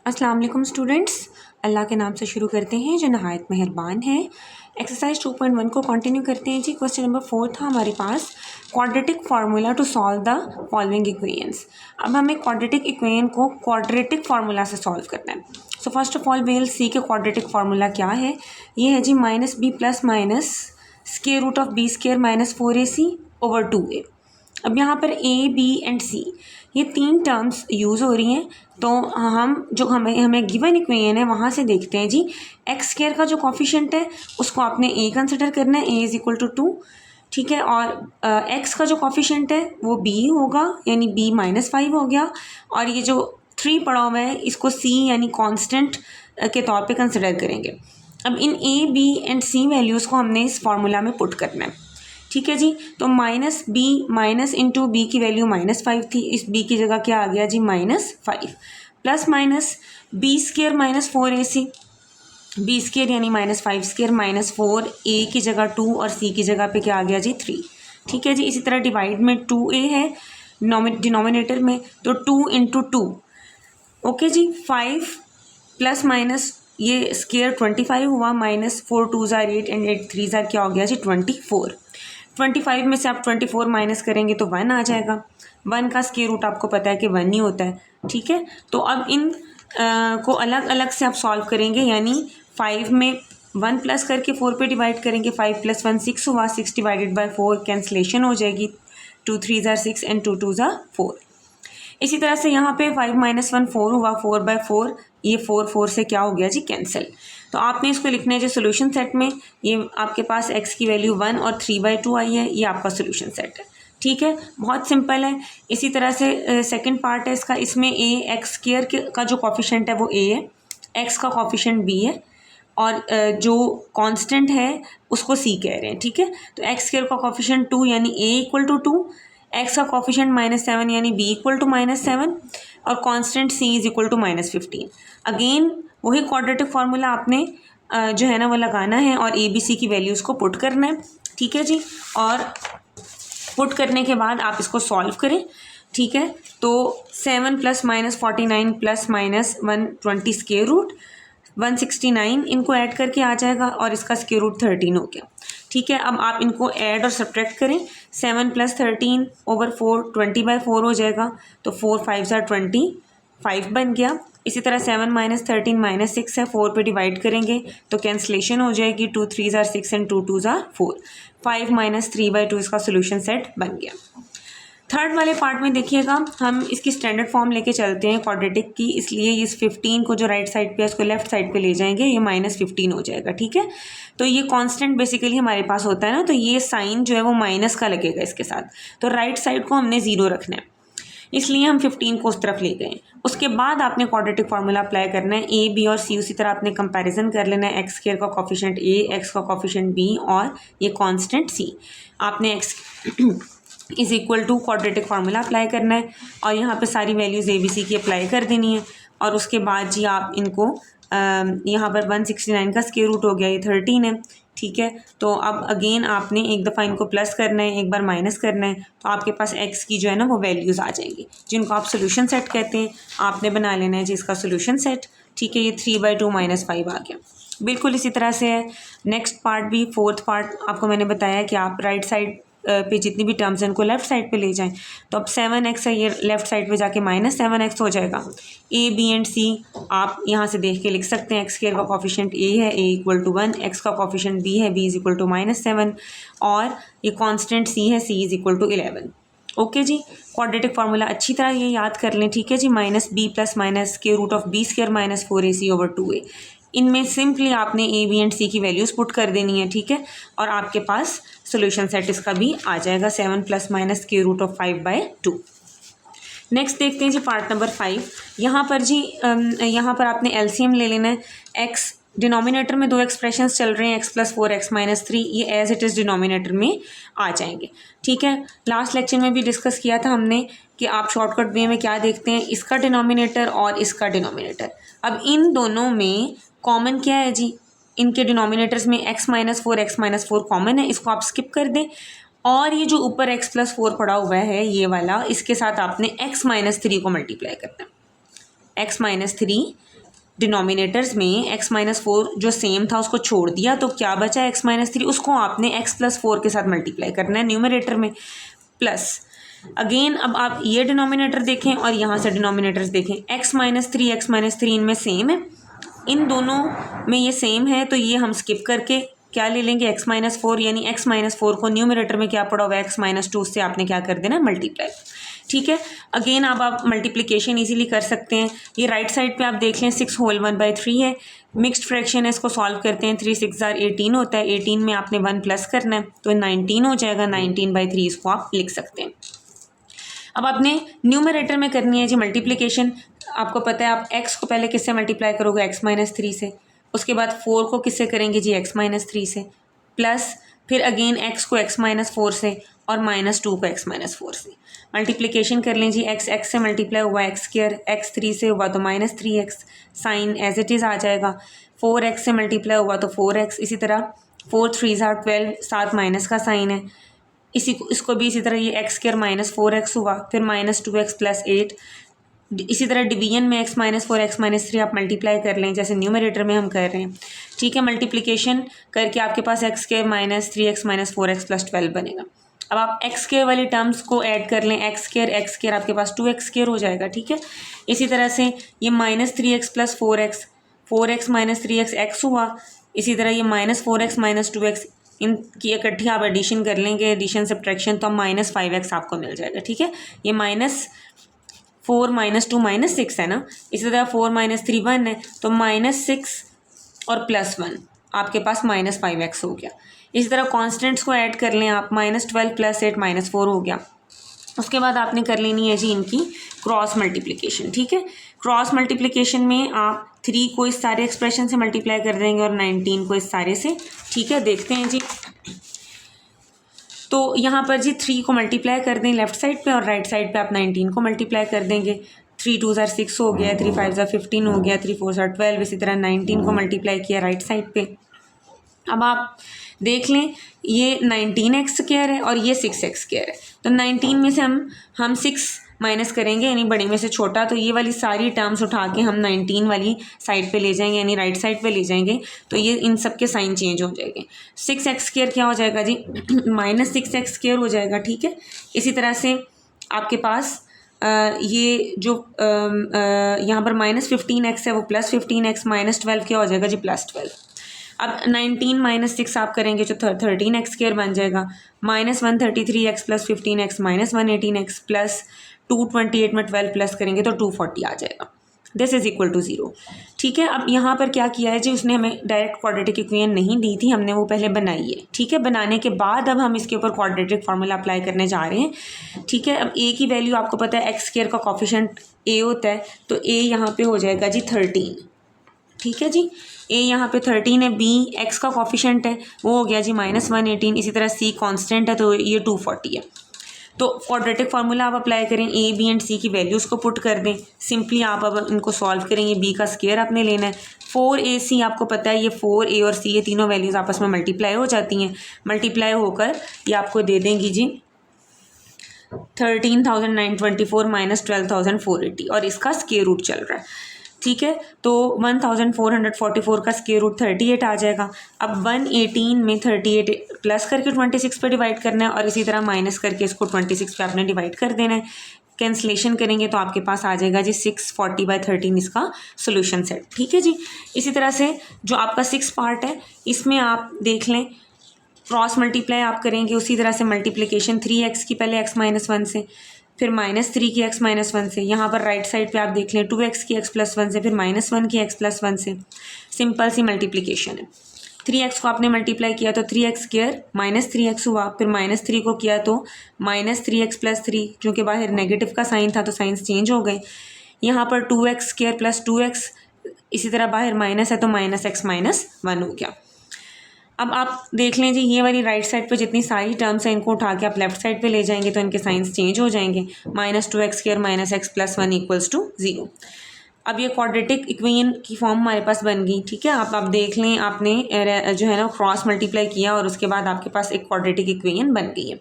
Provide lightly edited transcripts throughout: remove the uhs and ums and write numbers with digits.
अस्सलाम वालेकुम स्टूडेंट्स, अल्लाह के नाम से शुरू करते हैं जो नहायत मेहरबान है। एक्सरसाइज 2.1 को कंटिन्यू करते हैं जी। क्वेश्चन नंबर 4 था हमारे पास, quadratic formula to solve the following equations. अब हमें क्वाड्रेटिक इक्वेशन को क्वाड्रेटिक फार्मूला से सॉल्व करना है। So first of all we will see के क्वाड्रेटिक फार्मूला क्या है। ये है जी -b plus minus square root of b square minus 4ac over 2a। अब यहाँ पर a b एंड c ये तीन टर्म्स यूज़ हो रही हैं, तो हम जो हमें गिवन इक्वेशन है वहाँ से देखते हैं जी। एक्स स्क्वायर का जो कॉफिशेंट है उसको आपने a कंसिडर करना है, a इज़ इक्वल टू 2, ठीक है। और x का जो कॉफिशेंट है वो b होगा, यानी b -5 हो गया। और ये जो 3 पड़ा हुआ है इसको c यानी कांस्टेंट के तौर पे कंसिडर करेंगे। अब इन a b and c values को हमने इस फार्मूला में पुट करना है, ठीक है जी। तो -b माइनस इंटू बी की वैल्यू -5 थी, इस b की जगह क्या आ गया जी -5, plus minus b square minus 4ac, b square यानी -5 स्क्वायर माइनस 4, a की जगह 2 और c की जगह पे क्या आ गया जी 3, ठीक है जी। इसी तरह डिवाइड में 2a है डिनोमिनेटर में, तो 2 इंटू 2, ओके जी। 5 प्लस माइनस ये स्क्वायर 25 हुआ, -4 2 ज़ार 8 एंड 8 3 ज़ार क्या हो गया जी 24। 25 में से आप 24 माइनस करेंगे तो 1 आ जाएगा। 1 का स्क्वायर रूट आपको पता है कि 1 ही होता है, ठीक है। तो अब इन को अलग अलग से आप सॉल्व करेंगे, यानी 5 में 1 प्लस करके 4 पे डिवाइड करेंगे। 5 + 1 6 हुआ, 6 डिवाइडेड बाई 4 कैंसलेशन हो जाएगी, 2 3 ज़ार 6 एंड 2 2 ज़ार 4। इसी तरह से यहाँ पे 5 - 1 4 हुआ, 4/4, ये 4 से क्या हो गया जी कैंसिल। तो आपने इसको लिखना है जो सोल्यूशन सेट में, ये आपके पास x की वैल्यू 1 और 3/2 आई है, ये आपका सोल्यूशन सेट है, ठीक है। बहुत सिंपल है। इसी तरह से सेकंड पार्ट है इसका, इसमें a x स्क्वायर का जो कॉफिशेंट है वो a है, x का कॉफिशेंट b है और जो कांस्टेंट है उसको c कह रहे हैं, ठीक है। तो x स्क्वायर का कॉफिशेंट 2 यानी a इक्वल टू 2, x का कॉफिशेंट -7 यानी b इक्वल टू -7 और constant c is equal to -15। Again वही क्वाड्रेटिक फार्मूला आपने जो है ना वो लगाना है और a b c की वैल्यूज़ को पुट करना है, ठीक है जी। और पुट करने के बाद आप इसको सॉल्व करें, ठीक है। तो 7 + -49 + -120 स्क्वायर रूट 169 इनको ऐड करके आ जाएगा और इसका स्क्वायर रूट 13 हो गया, ठीक है। अब आप इनको ऐड और सब्ट्रैक्ट करें, 7 + 13 ओवर 4 20/4 हो जाएगा, तो 4 5 ज़ार 25 बन गया। इसी तरह 7 - 13 -6 है, 4 पे डिवाइड करेंगे तो कैंसलेशन हो जाएगी, 2 3 ज़ार 6 एंड 2 2 ज़ार 4, 5 - 3/2 इसका सोल्यूशन सेट बन गया। थर्ड वाले पार्ट में देखिएगा, हम इसकी स्टैंडर्ड फॉर्म लेके चलते हैं क्वाड्रेटिक की, इसलिए इस 15 को जो राइट साइड पे है उसको लेफ्ट साइड पे ले जाएंगे, ये -15 हो जाएगा, ठीक है। तो ये कांस्टेंट बेसिकली हमारे पास होता है ना, तो ये साइन जो है वो माइनस का लगेगा इसके साथ, तो राइट साइड को हमने 0 रखना है, इसलिए हम 15 को उस तरफ ले गए। उसके बाद आपने क्वाड्रेटिक फार्मूला अप्लाई करना है, a b और c उसी तरह आपने कंपैरिजन कर लेना है, एक्स स्क्वायर का कॉफिशेंट a, x का कॉफिशेंट b और ये कांस्टेंट c। आपने x is equal to quadratic formula apply करना है और यहाँ पे सारी वैल्यूज़ a b c की अप्लाई कर देनी है। और उसके बाद जी आप इनको यहाँ पर 169 का स्क्वायर रूट हो गया, ये 13 है, ठीक है। तो अब अगेन आपने एक दफ़ा इनको प्लस करना है, एक बार माइनस करना है, तो आपके पास x की जो है ना वो वैल्यूज़ आ जाएंगी जिनको आप सोल्यूशन सेट कहते हैं। आपने बना लेना है जिसका सोल्यूशन सेट, ठीक है। ये 3/2 -5 आ गया। बिल्कुल इसी तरह से है नेक्स्ट पार्ट भी। फोर्थ पार्ट आपको मैंने बताया कि आप राइट साइड पे जितनी भी टर्म्स हैं उनको लेफ्ट साइड पे ले जाएं, तो अब 7x है, ये लेफ्ट साइड पे जाके -7x हो जाएगा। a b एंड c आप यहाँ से देख के लिख सकते हैं, एक्स स्क्वायर का कॉफिशेंट a है, a इक्वल टू 1, x का कॉफिशेंट b है, b इज इक्वल टू -7 और ये कांस्टेंट c है, c is equal to 11। Okay जी, क्वाड्रेटिक फार्मूला अच्छी तरह ये याद कर लें, ठीक है जी। -b + minus square root of b square minus 4ac over 2a, इनमें सिंपली आपने a b एंड c की वैल्यूज़ पुट कर देनी है, ठीक है। और आपके पास सोल्यूशन सेट इसका भी आ जाएगा, 7 + minus square root of 5/2। Next देखते हैं जी पार्ट नंबर 5। यहाँ पर जी यहाँ पर आपने एलसीएम ले लेना है। x डिनोमिनेटर में दो एक्सप्रेशंस चल रहे हैं, x + 4 x - 3, ये एज इट इज़ डिनोमिनेटर में आ जाएंगे, ठीक है। लास्ट लेक्चर में भी डिस्कस किया था हमने कि आप शॉर्टकट वे में क्या देखते हैं, इसका डिनोमिनेटर और इसका डिनोमिनेटर। अब इन दोनों में कॉमन क्या है जी, इनके डिनोमिनेटर्स में x - 4 x - 4 कॉमन है, इसको आप स्किप कर दें। और ये जो ऊपर x + 4 पड़ा हुआ है ये वाला, इसके साथ आपने x - 3 को मल्टीप्लाई करना है, एक्स माइनस थ्री, डिनोमिनेटर्स में x माइनस फोर जो सेम था उसको छोड़ दिया, तो क्या बचा एक्स माइनस थ्री, उसको आपने x प्लस फोर के साथ मल्टीप्लाई करना है न्यूमरेटर में, प्लस अगेन अब आप ये डिनोमिनेटर देखें और यहाँ से डिनोमिनेटर्स देखें, x माइनस थ्री इनमें सेम है, इन दोनों में ये सेम है, तो ये हम स्किप करके क्या ले लेंगे x माइनस फोर, यानी x माइनस फोर को न्यूमरेटर में क्या पड़ा हुआ है x माइनस टू, उससे आपने क्या कर देना मल्टीप्लाई। ठीक है, अगेन अब आप मल्टीप्लिकेशन इजीली कर सकते हैं। ये राइट साइड पे आप देख लें 6 होल 1/3 है, मिक्स्ड फ्रैक्शन है, इसको सॉल्व करते हैं। 3 6 18 होता है, 18 में आपने 1 प्लस करना है तो 19 हो जाएगा। 19/3 इसको आप लिख सकते हैं। अब आपने न्यूमरेटर में करनी है जी मल्टीप्लिकेशन। आपको पता है आप x को पहले किससे मल्टीप्लाई करोगे, x माइनस थ्री से, उसके बाद 4 को किससे करेंगे जी, x माइनस थ्री से, प्लस फिर अगेन x को x माइनस फोर से और माइनस टू को x माइनस फोर से। मल्टीप्लिकेशन कर लें जी, x से मल्टीप्लाई हुआ x स्क्वायर, x 3 से हुआ तो minus 3x, sign as it is आ जाएगा। 4x से मल्टीप्लाई हुआ तो 4x, इसी तरह 4 3 12, साथ माइनस का साइन है, इसको भी इसी तरह ये x स्क्वायर माइनस 4x हुआ, फिर माइनस 2x प्लस 8। इसी तरह डिवीजन में x minus four x minus three आप मल्टीप्लाई कर लें जैसे न्यूमरेटर में हम कर रहे हैं। ठीक है, मल्टीप्लिकेशन करके आपके पास x square minus 3x minus 4x plus 12 बनेगा। अब आप x स्क्वायर वाली टर्म्स को ऐड कर लें, x स्क्वायर आपके पास 2x स्क्वायर हो जाएगा। ठीक है, इसी तरह से ये minus 3x plus 4x minus 3x x हुआ, इसी तरह ये माइनस 4x माइनस 2x, इनकी इकट्ठी आप एडिशन कर लेंगे, एडिशन सब्ट्रैक्शन, तो माइनस 5x आपको मिल जाएगा। ठीक है, ये माइनस 4 माइनस 2 माइनस 6 है ना, इसी तरह 4 माइनस 3 1 है, तो माइनस 6 और प्लस 1 आपके पास माइनस 5x हो गया। इसी तरह कॉन्स्टेंट्स को ऐड कर लें आप, माइनस 12 प्लस 8 माइनस 4 हो गया। उसके बाद आपने कर लेनी है जी इनकी क्रॉस मल्टीप्लिकेशन। ठीक है, क्रॉस मल्टीप्लिकेशन में आप 3 को इस सारे एक्सप्रेशन से मल्टीप्लाई कर देंगे और 19 को इस सारे से। ठीक है, देखते हैं जी। तो यहाँ पर जी 3 को मल्टीप्लाई कर दें लेफ्ट साइड पे और राइट साइड पे आप 19 को मल्टीप्लाई कर देंगे। 3 2 6 हो गया, 3 5 15 हो गया, 3 4 12, इसी तरह 19 को मल्टीप्लाई किया राइट साइड पे। अब आप देख लें ये 19x स्क्वायर है और ये 6x स्क्वायर है, तो 19 में से हम 6 माइनस करेंगे यानी बड़े में से छोटा, तो ये वाली सारी टर्म्स उठा के हम 19 वाली साइड पे ले जाएंगे यानी राइट साइड पे ले जाएंगे, तो ये इन सब के साइन चेंज हो जाएंगे। 6x स्क्वायर क्या हो जाएगा जी, माइनस 6x स्क्वायर हो जाएगा। ठीक है, इसी तरह से आपके पास ये जो यहाँ पर माइनस 15x है वो प्लस 15x, माइनस 12 क्या हो जाएगा जी, प्लस 12। अब 19 माइनस 6 आप करेंगे जो 13x स्क्वायर बन जाएगा, minus 133x plus 15x minus 118x plus 228 में 12 प्लस करेंगे तो 240 आ जाएगा। This is equal to 0। ठीक है, अब यहाँ पर क्या किया है जी, उसने हमें डायरेक्ट क्वाड्रेटिक इक्वेशन नहीं दी थी, हमने वो पहले बनाई है। ठीक है, बनाने के बाद अब हम इसके ऊपर क्वाड्रेटिक फार्मूला अप्लाई करने जा रहे हैं। ठीक है, अब a की वैल्यू आपको पता है x स्क्वायर का कोफिशिएंट a होता है, तो a यहाँ पे हो जाएगा जी 13। ठीक है जी, a यहाँ पे 13 है, b x का कोफिशिएंट है वो हो गया जी माइनस 118, इसी तरह c कांस्टेंट है तो ये 240 है। तो क्वाड्रेटिक फार्मूला आप अप्लाई करें, a b एंड c की वैल्यूज़ को पुट कर दें, सिंपली आप अब इनको सॉल्व करेंगे। b का स्क्वायर आपने लेना है, 4ac आपको पता है ये 4a और c ये तीनों वैल्यूज़ आपस में मल्टीप्लाई हो जाती हैं, मल्टीप्लाई होकर ये आपको दे देंगी जी 13,924 माइनस 12,480 और इसका स्क्वायर रूट चल रहा है। ठीक है, तो 1444 का स्क्वायर रूट 38 आ जाएगा। अब 118 में 38 प्लस करके 26 पे डिवाइड करना है और इसी तरह माइनस करके इसको 26 पे आपने डिवाइड कर देना है। कैंसलेशन करेंगे तो आपके पास आ जाएगा जी 640/13 इसका सोल्यूशन सेट। ठीक है जी, इसी तरह से जो आपका 6 पार्ट है इसमें आप देख लें क्रॉस मल्टीप्लाई आप करेंगे, उसी तरह से मल्टीप्लिकेशन 3x की पहले x माइनस 1 से, फिर माइनस 3 की x माइनस 1 से, यहाँ पर राइट साइड पे आप देख लें 2x की x प्लस 1 से, फिर माइनस 1 की x प्लस 1 से। सिंपल सी मल्टीप्लिकेशन है। 3x को आपने मल्टीप्लाई किया तो 3x स्क्वायर माइनस 3x हुआ, फिर माइनस 3 को किया तो माइनस 3x प्लस 3, क्योंकि बाहर नेगेटिव का साइन था तो साइंस चेंज हो गए। यहाँ पर 2x स्क्वायर प्लस 2x, इसी तरह बाहर माइनस है तो माइनस x माइनस 1 हो गया। अब आप देख लें जी ये वाली राइट साइड पे जितनी सारी टर्म्स हैं इनको उठा के आप लेफ्ट साइड पे ले जाएंगे तो इनके साइंस चेंज हो जाएंगे। Minus 2x square minus x plus 1 equals to 0। अब ये क्वाड्रेटिक इक्वेशन की फॉर्म हमारे पास बन गई। ठीक है, आप देख लें आपने जो है ना क्रॉस मल्टीप्लाई किया और उसके बाद आपके पास एक क्वाड्रेटिक इक्वेशन बन गई है।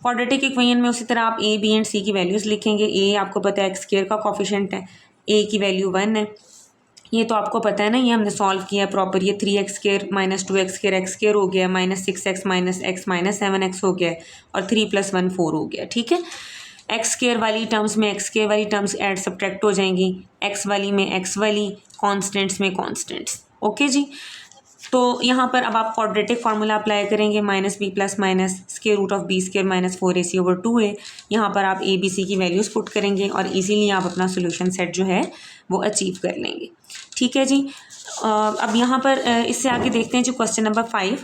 क्वाड्रेटिक इक्वेशन में उसी तरह आप a b एंड c की वैल्यूज़ लिखेंगे। a आपको पता है x स्क्वायर का कोफिशिएंट है, ए की वैल्यू 1 है। ये तो आपको पता है ना, ये हमने सॉल्व किया है प्रॉपर। ये 3x² माइनस 2x² x² हो गया, -6x minus x minus 7x हो गया और 3 + 1 4 हो गया। ठीक है, x² वाली टर्म्स में x² वाली टर्म्स ऐड सब्ट्रैक्ट हो जाएंगी, x वाली में x वाली, कॉन्स्टेंट्स में कॉन्स्टेंट्स। ओके जी, तो यहाँ पर अब आप क्वाड्रेटिक फार्मूला अप्लाई करेंगे, -b + minus √b² minus 4ac/2a। यहाँ पर आप a b c की वैल्यूज़ पुट करेंगे और इजीली आप अपना सोल्यूशन सेट जो है वो अचीव कर लेंगे। ठीक है जी, अब यहाँ पर इससे आगे देखते हैं जो क्वेश्चन नंबर 5।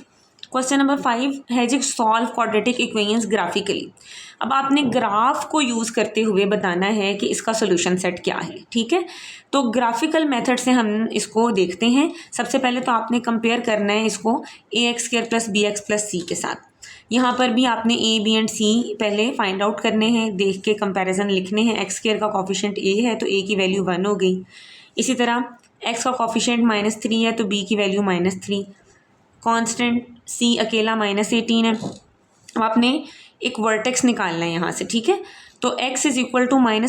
क्वेश्चन नंबर 5 है जी, सॉल्व क्वाड्रेटिक इक्वेशंस ग्राफिकली। अब आपने ग्राफ को यूज़ करते हुए बताना है कि इसका सोल्यूशन सेट क्या है। ठीक है, तो ग्राफिकल मेथड से हम इसको देखते हैं। सबसे पहले तो आपने कंपेयर करना है इसको ax² + bx + c के साथ। यहाँ पर भी आपने a, b एंड c पहले फाइंड आउट करने हैं, देख के कंपैरिजन लिखने हैं। x² का कॉफिशिएंट a है तो a की वैल्यू 1 हो गई। इसी तरह x का कॉफिशिएंट -3 है तो b की वैल्यू -3। कांस्टेंट c अकेला -18 है। अब आपने एक वर्टेक्स निकालना है यहाँ से। ठीक है, तो x =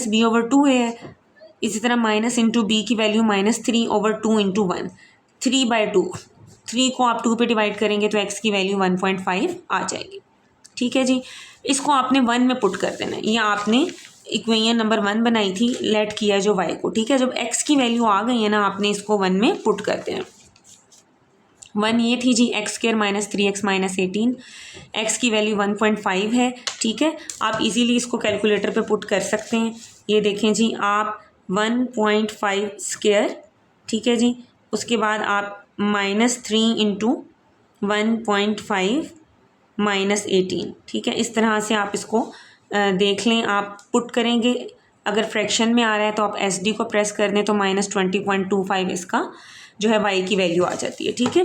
-b/2a है। इसी तरह माइनस इंटू बी की वैल्यू -3/2 × 1, 3/2। 3 को आप 2 पे डिवाइड करेंगे तो x की वैल्यू 1.5 आ जाएगी। ठीक है जी, इसको आपने 1 में पुट कर देना है। या आपने इक्वेशन नंबर 1 बनाई थी, लेट किया जो y को। ठीक है, जब x की वैल्यू आ गई है ना, आपने इसको 1 में पुट कर देना। 1 ये थी जी x² - 3x - 18, x की वैल्यू 1.5 है। ठीक है, आप इजीली इसको कैलकुलेटर पे पुट कर सकते हैं। ये देखें जी, आप 1.5², ठीक है जी, उसके बाद आप -3 × 1.5 - 18। ठीक है, इस तरह से आप इसको देख लें। आप पुट करेंगे, अगर फ्रैक्शन में आ रहा है तो आप SD को प्रेस कर दें तो -20.25 इसका जो है y की वैल्यू आ जाती है। ठीक है,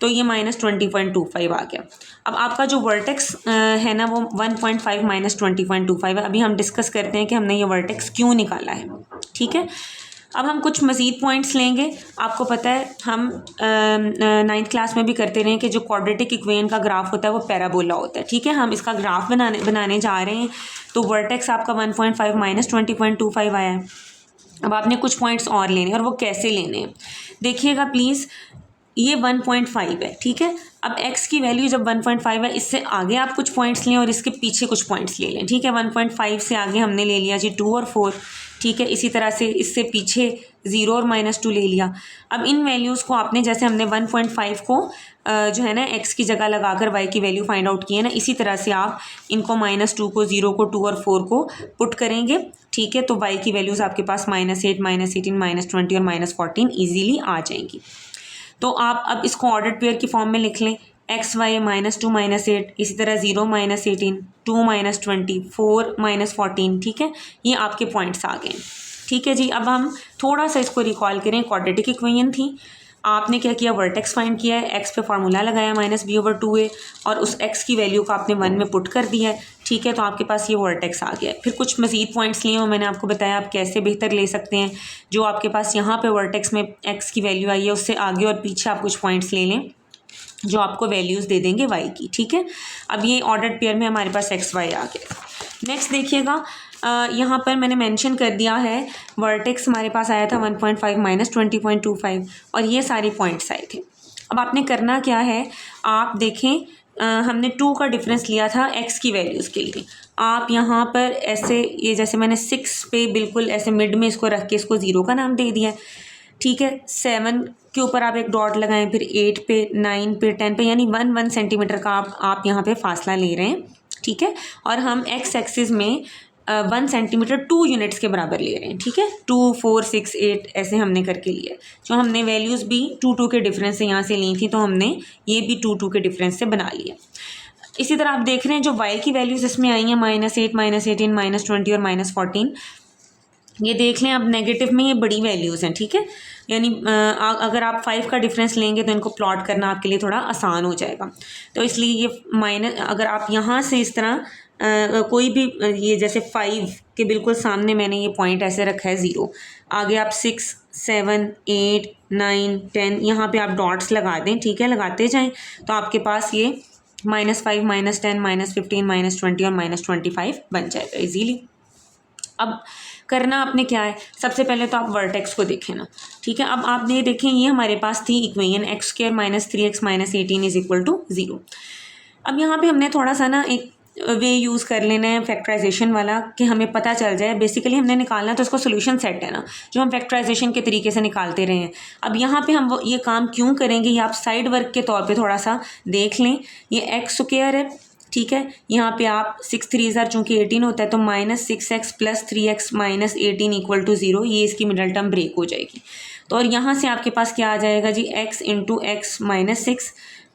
तो ये -20.25 आ गया। अब आपका जो वर्टेक्स है ना वो 1.5 - 20.25 है। अभी हम डिस्कस करते हैं कि हमने ये वर्टेक्स क्यों निकाला है। ठीक है, अब हम कुछ मज़ीद पॉइंट्स लेंगे। आपको पता है हम 9th क्लास में भी करते रहे कि जो क्वाड्रेटिक इक्वेशन का ग्राफ होता है वो पैराबोला होता है। ठीक है, हम इसका ग्राफ बनाने जा रहे हैं। तो वर्टेक्स आपका 1.5 - 20.25 आया है। अब आपने कुछ पॉइंट्स और लेने और वो कैसे लेने हैं देखिएगा प्लीज़। ये 1.5 है। ठीक है, अब x की वैल्यू जब 1.5 है, इससे आगे आप कुछ पॉइंट्स लें और इसके पीछे कुछ पॉइंट्स ले लें। ठीक है, 1.5 से आगे हमने ले लिया जी 2 और 4। ठीक है, इसी तरह से इससे पीछे 0 और -2 ले लिया। अब इन वैल्यूज़ को आपने, जैसे हमने 1.5 को जो है ना x की जगह लगाकर y की वैल्यू फाइंड आउट की है ना, इसी तरह से आप इनको -2 को, 0 को, 2 और 4 को पुट करेंगे। ठीक है, तो y की वैल्यूज़ आपके पास -8, -18, -20 और -14 ईजीली आ जाएंगी। तो आप अब इसको ऑर्डर्ड पेयर की फॉर्म में लिख लें। x y -2 -8, इसी तरह 0 -18, 2 -20, 4 -14। ठीक है, ये आपके पॉइंट्स आ गए। ठीक है जी, अब हम थोड़ा सा इसको रिकॉल करें। क्वाड्रेटिक इक्वेशन थी, आपने क्या किया, वर्टेक्स फाइंड किया है, x पे फार्मूला लगाया -b/2a और उस x की वैल्यू को आपने 1 में पुट कर दिया है। ठीक है, तो आपके पास ये वर्टेक्स आ गया है। फिर कुछ मज़ीद पॉइंट्स लिए और मैंने आपको बताया आप कैसे बेहतर ले सकते हैं। जो आपके पास यहाँ पे वर्टेक्स में x की वैल्यू आई है, उससे आगे और पीछे आप कुछ पॉइंट्स ले लें जो आपको वैल्यूज़ दे देंगे y की। ठीक है, अब ये ऑर्डर्ड पेयर में हमारे पास x y आ गया। नेक्स्ट देखिएगा, यहाँ पर मैंने मेंशन कर दिया है वर्टेक्स हमारे पास आया था 1.5 - 20.25 और ये सारे पॉइंट्स आए थे। अब आपने करना क्या है, आप देखें हमने 2 का डिफरेंस लिया था x की वैल्यूज़ के लिए। आप यहाँ पर ऐसे, ये जैसे मैंने 6 पे बिल्कुल ऐसे मिड में इसको रख के इसको 0 का नाम दे दिया है। ठीक है, 7 के ऊपर आप एक डॉट लगाएं, फिर 8 पे, 9 पे, 10 पे, यानी 1 सेंटीमीटर का आप यहाँ पे फासला ले रहे हैं। ठीक है, और हम x एक्सिस में 1 सेंटीमीटर 2 यूनिट्स के बराबर ले रहे हैं। ठीक है, 2, 4, 6, 8 ऐसे हमने करके लिए। जो हमने वैल्यूज़ भी 2 के डिफरेंस से यहाँ से ली थी, तो हमने ये भी 2 के डिफरेंस से बना लिया। इसी तरह आप देख रहे हैं जो y की वैल्यूज़ इसमें आई हैं -8, -18, -20 और -14, ये देख लें। अब नेगेटिव में ये बड़ी वैल्यूज़ हैं। ठीक है, यानी अगर आप 5 का डिफरेंस लेंगे तो इनको प्लॉट करना आपके लिए थोड़ा आसान हो जाएगा। तो इसलिए ये अगर आप यहाँ से इस तरह कोई भी ये जैसे 5 के बिल्कुल सामने मैंने ये पॉइंट ऐसे रखा है 0, आगे आप 6, 7, 8, 9, 10 यहाँ पे आप डॉट्स लगा दें। ठीक है, लगाते जाएं तो आपके पास ये -5, -10, -15, -20 और -25 बन जाएगा इजीली। अब करना आपने क्या है, सबसे पहले तो आप वर्टेक्स को देखें ना, ठीक है। अब आपने देखें ये हमारे पास थी equation x square minus 3x minus 18 is equal to 0। अब यहाँ पे हमने थोड़ा सा ना एक वे यूज़ कर लेना है फैक्टराइजेशन वाला कि हमें पता चल जाए। बेसिकली हमने निकालना तो इसको सोल्यूशन सेट है ना, जो हम फैक्टराइजेशन के तरीके से निकालते रहे हैं। अब यहाँ पे हम वो ये काम क्यों करेंगे, ये आप साइड वर्क के तौर पे थोड़ा सा देख लें। ये एक्स स्क्वायर है, ठीक है। यहाँ पे आप 6 3 चूँकि 18 होता है तो -6x plus 3x minus 18 equal to 0, ये इसकी मिडल टर्म ब्रेक हो जाएगी। तो और यहाँ से आपके पास क्या आ जाएगा जी, x into x minus 6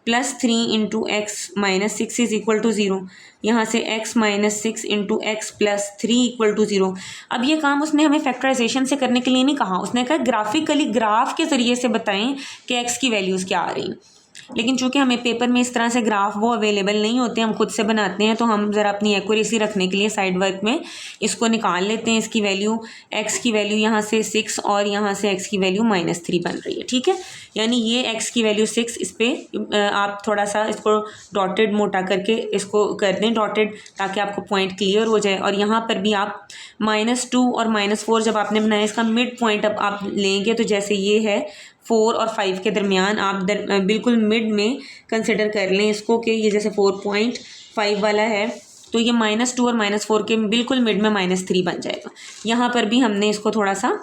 plus 3 into x minus 6 is equal to 0। यहाँ से x minus 6 into x plus 3 equal to 0। अब ये काम उसने हमें फैक्टराइजेशन से करने के लिए नहीं कहा, उसने कहा ग्राफिकली ग्राफ के ज़रिए से बताएं कि x की वैल्यूज़ क्या आ रही हैं। लेकिन चूंकि हमें पेपर में इस तरह से ग्राफ वो अवेलेबल नहीं होते, हम खुद से बनाते हैं, तो हम ज़रा अपनी एक्यूरेसी रखने के लिए साइड वर्क में इसको निकाल लेते हैं। इसकी वैल्यू x की वैल्यू यहाँ से 6 और यहाँ से x की वैल्यू -3 बन रही है, ठीक है। यानी ये x की वैल्यू 6, इस पर आप थोड़ा सा इसको डॉटेड मोटा करके इसको कर दें डॉटेड, ताकि आपको पॉइंट क्लियर हो जाए। और यहाँ पर भी आप -2 और -4 जब आपने बनाया, इसका मिड पॉइंट अब आप लेंगे तो जैसे ये है 4 और 5 के दरमियान, आप बिल्कुल मिड में कंसिडर कर लें इसको कि ये जैसे 4.5 वाला है तो ये -2 और -4 के बिल्कुल मिड में -3 बन जाएगा। यहाँ पर भी हमने इसको थोड़ा सा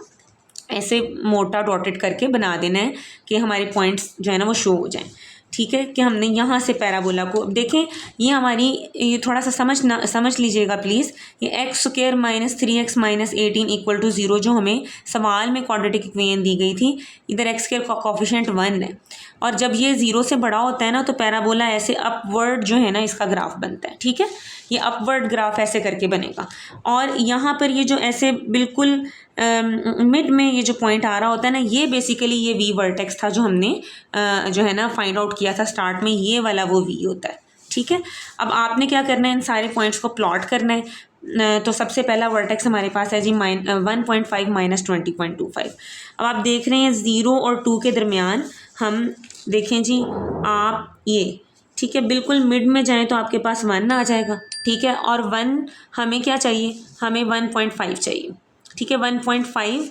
ऐसे मोटा डॉटेड करके बना देना है कि हमारे पॉइंट्स जो है ना वो शो हो जाएं, ठीक है। कि हमने यहाँ से पैराबोला को देखें, ये हमारी ये थोड़ा सा समझ लीजिएगा प्लीज़। ये x square minus 3x minus 18 equal to 0 जो हमें सवाल में क्वाड्रेटिक इक्वेशन दी गई थी, इधर एक्स स्क्वायर का कोफिशिएंट 1 है, और जब ये 0 से बड़ा होता है ना तो पैराबोला ऐसे अपवर्ड जो है ना इसका ग्राफ बनता है, ठीक है। ये अपवर्ड ग्राफ ऐसे करके बनेगा, और यहाँ पर ये जो ऐसे बिल्कुल मिड में ये जो पॉइंट आ रहा होता है ना, ये बेसिकली ये वी वर्टेक्स था जो हमने जो है ना फाइंड आउट किया था स्टार्ट में, ये वाला वो वी होता है, ठीक है। अब आपने क्या करना है, इन सारे पॉइंट्स को प्लॉट करना है। तो सबसे पहला वर्टेक्स हमारे पास है जी 1.5 माइनस 20.25। अब आप देख रहे हैं 0 और 2 के दरमियान, हम देखें जी आप ये, ठीक है, बिल्कुल मिड में जाएं तो आपके पास 1 आ जाएगा, ठीक है। और 1 हमें क्या चाहिए, हमें 1.5 चाहिए, ठीक है, 1.5।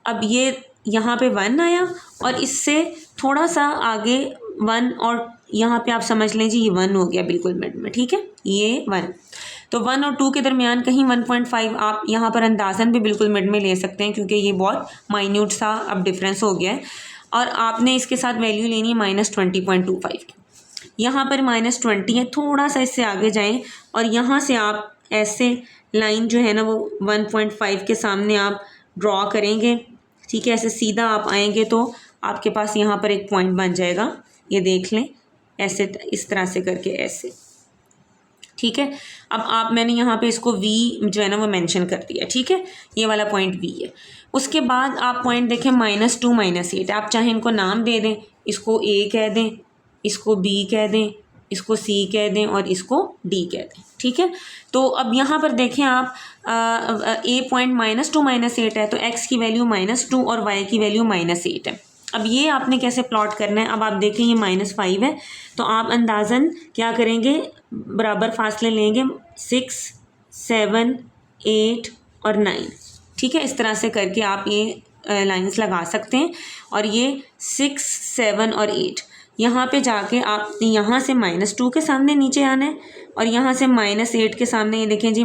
अब ये यहाँ पे 1 आया और इससे थोड़ा सा आगे 1, और यहाँ पे आप समझ लें जी ये 1 हो गया बिल्कुल मिड में, ठीक है, ये 1। तो 1 और 2 के दरमियान कहीं 1.5 आप यहाँ पर अंदाज़न भी बिल्कुल मिड में ले सकते हैं, क्योंकि ये बहुत माइन्यूट सा अब डिफरेंस हो गया है। और आपने इसके साथ वैल्यू लेनी है -20.25 की। यहाँ पर -20 है, थोड़ा सा इससे आगे जाएं और यहाँ से आप ऐसे लाइन जो है ना वो 1.5 के सामने आप ड्रॉ करेंगे, ठीक है। ऐसे सीधा आप आएंगे तो आपके पास यहाँ पर एक पॉइंट बन जाएगा, ये देख लें, ऐसे इस तरह से करके ऐसे, ठीक है। अब मैंने यहाँ पे इसको V जो है ना वो मेंशन कर दिया, ठीक है, ये वाला पॉइंट V है। उसके बाद आप पॉइंट देखें -2 -8, आप चाहे इनको नाम दे दें, इसको A कह दें, इसको B कह दें, इसको C कह दें और इसको D कह दें, ठीक है। तो अब यहाँ पर देखें आप A पॉइंट -2 -8 है, तो X की वैल्यू -2 और Y की वैल्यू -8 है। अब ये आपने कैसे प्लॉट करना है, अब आप देखें ये -5 है, तो आप अंदाज़न क्या करेंगे, बराबर फासले लेंगे 6 7 8 और 9, ठीक है। इस तरह से करके आप ये लाइंस लगा सकते हैं। और ये 6 7 और 8 यहाँ पे जाके आप यहाँ से -2 के सामने नीचे आना है, और यहाँ से -8 के सामने, ये देखें जी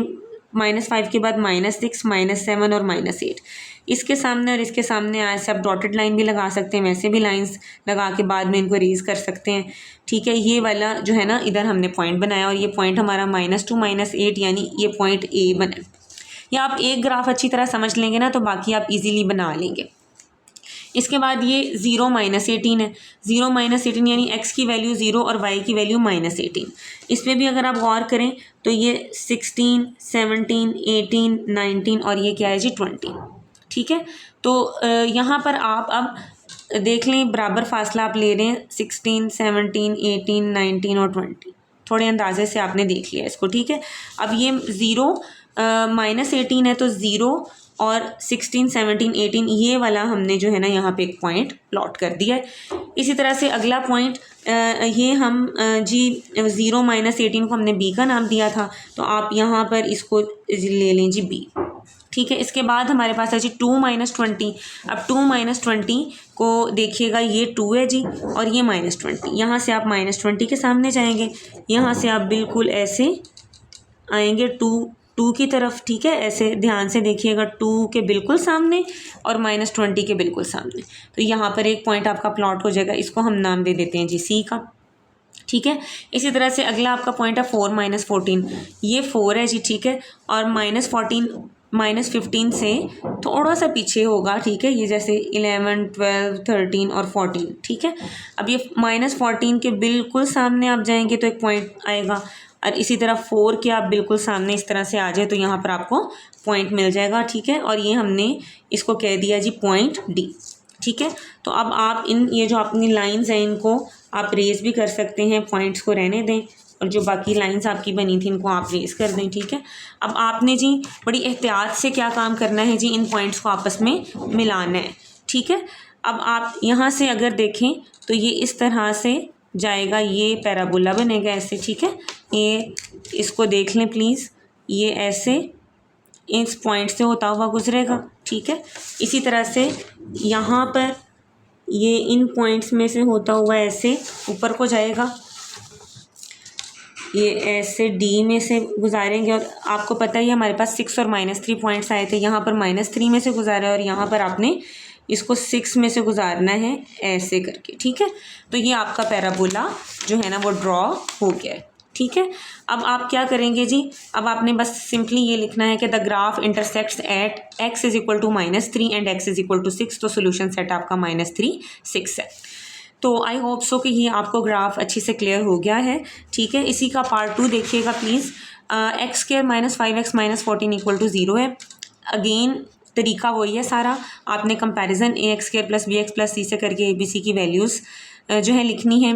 -5 के बाद -6 -7 और -8, इसके सामने और इसके सामने ऐसे आप डॉटेड लाइन भी लगा सकते हैं, वैसे भी लाइंस लगा के बाद में इनको रेज कर सकते हैं, ठीक है। ये वाला जो है ना इधर हमने पॉइंट बनाया, और ये पॉइंट हमारा -2 -8 यानी ये पॉइंट A बना। या आप एक ग्राफ अच्छी तरह समझ लेंगे ना तो बाकी आप इजीली बना लेंगे। इसके बाद ये 0 -18 है, 0 -18 यानी x की वैल्यू 0 और y की वैल्यू -18। इस पर भी अगर आप गौर करें तो ये 16 17 18 19 और ये क्या है जी 20, ठीक है। तो यहाँ पर आप अब देख लें, बराबर फासला आप ले रहे हैं 16 17 18 19 और 20, थोड़े अंदाजे से आपने देख लिया इसको, ठीक है। अब ये 0 -18 है, तो 0 और 16 17 18 ये वाला हमने जो है ना यहाँ पे एक पॉइंट प्लॉट कर दिया है। इसी तरह से अगला पॉइंट ये हम जी 0 -18 को हमने B का नाम दिया था, तो आप यहाँ पर इसको ले लें जी B, ठीक है। इसके बाद हमारे पास है जी 2 - 20। अब 2 - 20 को देखिएगा, ये 2 है जी और ये -20। यहाँ से आप -20 के सामने जाएंगे, यहाँ से आप बिल्कुल ऐसे आएंगे 2 की तरफ, ठीक है। ऐसे ध्यान से देखिएगा, 2 के बिल्कुल सामने और -20 के बिल्कुल सामने। तो यहाँ पर एक पॉइंट आपका प्लॉट हो जाएगा, इसको हम नाम दे देते हैं जी C का, ठीक है। इसी तरह से अगला आपका पॉइंट है 4 - 14। ये 4 है जी, ठीक है। और -14 -15 से थोड़ा सा पीछे होगा, ठीक है। ये जैसे 11 12 13 और 14, ठीक है। अब ये -14 के बिल्कुल सामने आप जाएंगे तो एक पॉइंट आएगा, और इसी तरह 4 के आप बिल्कुल सामने इस तरह से आ जाए तो यहाँ पर आपको पॉइंट मिल जाएगा, ठीक है। और ये हमने इसको कह दिया जी पॉइंट D, ठीक है। तो अब आप ये जो अपनी लाइंस हैं इनको आप रेज भी कर सकते हैं, पॉइंट्स को रहने दें, और जो बाकी लाइंस आपकी बनी थी इनको आप रेज कर दें, ठीक है। अब आपने जी बड़ी एहतियात से क्या काम करना है जी, इन पॉइंट्स को आपस में मिलाना है, ठीक है। अब आप यहाँ से अगर देखें तो ये इस तरह से जाएगा, ये पैराबोला बनेगा ऐसे, ठीक है। ये इसको देख लें प्लीज़, ये ऐसे इस पॉइंट से होता हुआ गुजरेगा, ठीक है। इसी तरह से यहाँ पर ये इन पॉइंट्स में से होता हुआ ऐसे ऊपर को जाएगा, ये ऐसे D में से गुजारेंगे। और आपको पता ही हमारे पास 6 और -3 पॉइंट्स आए थे, यहाँ पर -3 में से गुजारा है और यहाँ पर आपने इसको 6 में से गुजारना है ऐसे करके, ठीक है। तो ये आपका पैराबोला जो है ना वो ड्रॉ हो गया है, ठीक है। अब आप क्या करेंगे जी, अब आपने बस सिंपली ये लिखना है कि the graph intersects at x = -3 and x = 6। तो सोल्यूशन सेट आपका -3 6 है। तो आई होप सो कि ये आपको ग्राफ अच्छी से क्लियर हो गया है, ठीक है। इसी का पार्ट 2 देखिएगा प्लीज़। x² - 5x - 14 = 0 है। अगेन तरीका वही है सारा, आपने कंपैरिजन ax² + bx + c से करके abc की वैल्यूज़ जो है लिखनी है।